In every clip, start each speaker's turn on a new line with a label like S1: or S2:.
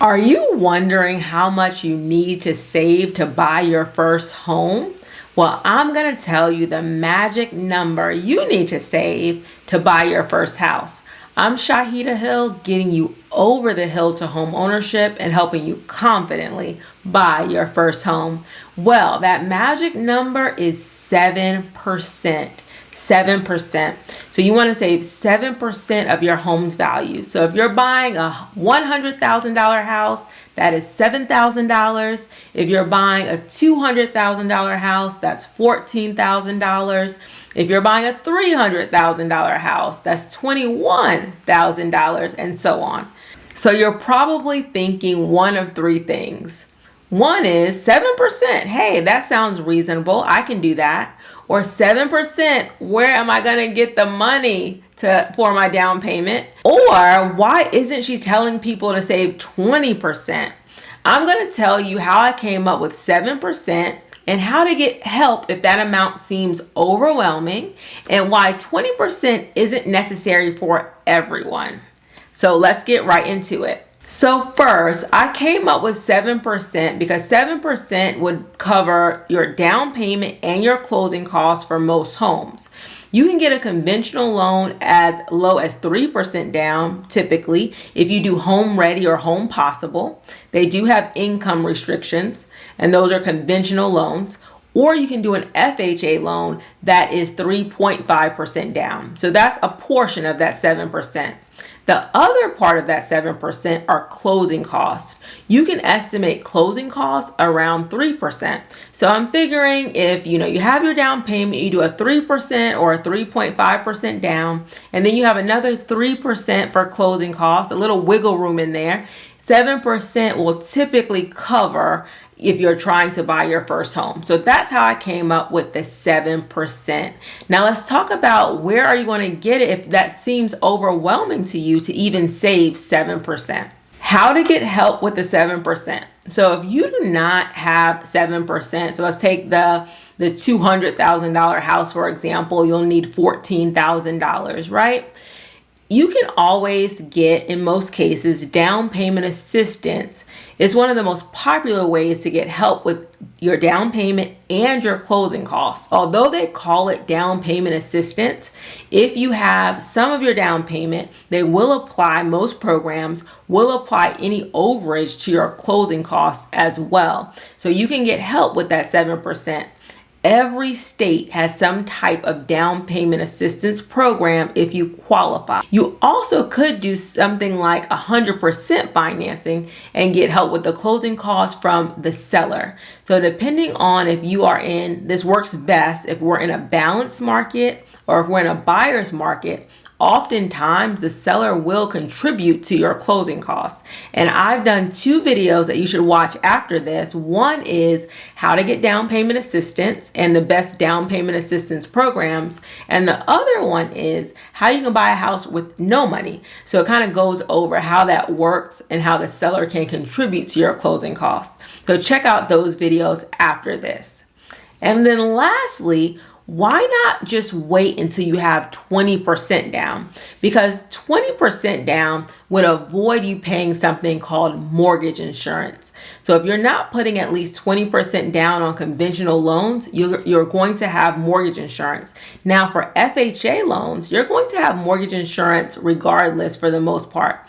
S1: Are you wondering how much you need to save to buy your first home? Well, I'm going to tell you the magic number you need to save to buy your first house. I'm Shaheedah Hill, getting you over the hill to home ownership and helping you confidently buy your first home. Well, that magic number is 7%. 7%. So you want to save 7% of your home's value. So if you're buying a $100,000 house, that is $7,000. If you're buying a $200,000 house, that's $14,000. If you're buying a $300,000 house, that's $21,000, and so on. So you're probably thinking one of three things. One is 7%. Hey, that sounds reasonable. I can do that. Or 7%, where am I going to get the money for my down payment? Or why isn't she telling people to save 20%? I'm going to tell you how I came up with 7% and how to get help if that amount seems overwhelming, and why 20% isn't necessary for everyone. So let's get right into it. So first, I came up with 7% because 7% would cover your down payment and your closing costs for most homes. You can get a conventional loan as low as 3% down, typically, if you do Home Ready or Home Possible. They do have income restrictions, and those are conventional loans. Or you can do an FHA loan that is 3.5% down. So that's a portion of that 7%. The other part of that 7% are closing costs. You can estimate closing costs around 3%. So I'm figuring if you have your down payment, you do a 3% or a 3.5% down, and then you have another 3% for closing costs, a little wiggle room in there. 7% will typically cover if you're trying to buy your first home. So that's how I came up with the 7%. Now let's talk about where are you going to get it if that seems overwhelming to you to even save 7%. How to get help with the 7%. So if you do not have 7%, so let's take the $200,000 house, for example, you'll need $14,000, right? You can always get, in most cases, down payment assistance. It's one of the most popular ways to get help with your down payment and your closing costs. Although they call it down payment assistance, if you have some of your down payment, they will apply, most programs will apply any overage to your closing costs as well. So you can get help with that 7%. Every state has some type of down payment assistance program if you qualify. You also could do something like 100% financing and get help with the closing costs from the seller. So depending on if you are this works best if we're in a balanced market or if we're in a buyer's market. Oftentimes, the seller will contribute to your closing costs. And I've done 2 videos that you should watch after this. One is how to get down payment assistance and the best down payment assistance programs. And the other one is how you can buy a house with no money. So it kind of goes over how that works and how the seller can contribute to your closing costs. So check out those videos after this. And then lastly, why not just wait until you have 20% down? Because 20% down would avoid you paying something called mortgage insurance. So if you're not putting at least 20% down on conventional loans, you're going to have mortgage insurance. Now for FHA loans, you're going to have mortgage insurance regardless for the most part.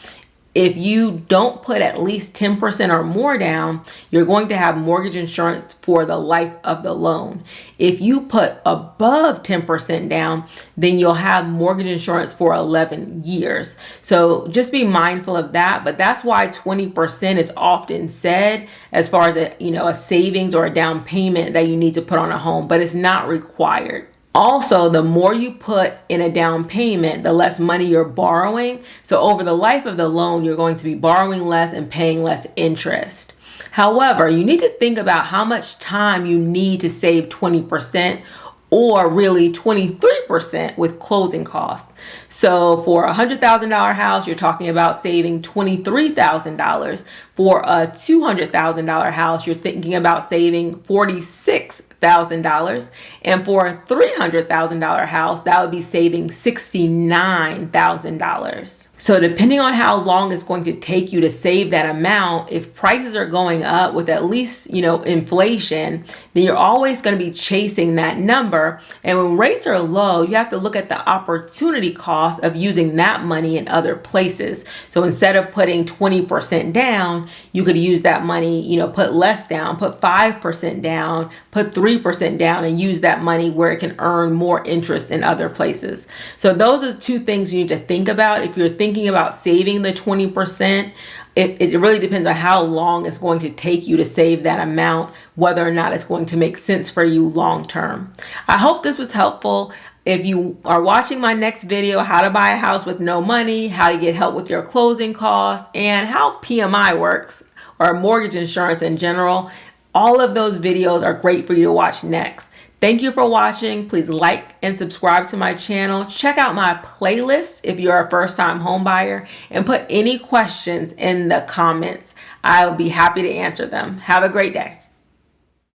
S1: If you don't put at least 10% or more down, you're going to have mortgage insurance for the life of the loan. If you put above 10% down, then you'll have mortgage insurance for 11 years. So just be mindful of that. But that's why 20% is often said as far as a savings or a down payment that you need to put on a home, but it's not required. Also, the more you put in a down payment, the less money you're borrowing. So over the life of the loan, you're going to be borrowing less and paying less interest. However, you need to think about how much time you need to save 20%, or really 23% with closing costs. So for a $100,000 house, you're talking about saving $23,000. For a $200,000 house, you're thinking about saving $46,000. And for a $300,000 house, that would be saving $69,000. So depending on how long it's going to take you to save that amount, if prices are going up with at least, inflation, then you're always going to be chasing that number. And when rates are low, you have to look at the opportunity cost of using that money in other places. So instead of putting 20% down, you could use that money, put less down, put 5% down, put 3% down, and use that money where it can earn more interest in other places. So those are the two things you need to think about if you're thinking about saving the 20%. It really depends on how long it's going to take you to save that amount, whether or not it's going to make sense for you long term. I hope this was helpful. If you are watching my next video, how to buy a house with no money, how to get help with your closing costs, and how PMI works, or mortgage insurance in general, all of those videos are great for you to watch next. Thank you for watching. Please like and subscribe to my channel. Check out my playlist if you're a first-time home buyer, and put any questions in the comments. I'll be happy to answer them. Have a great day.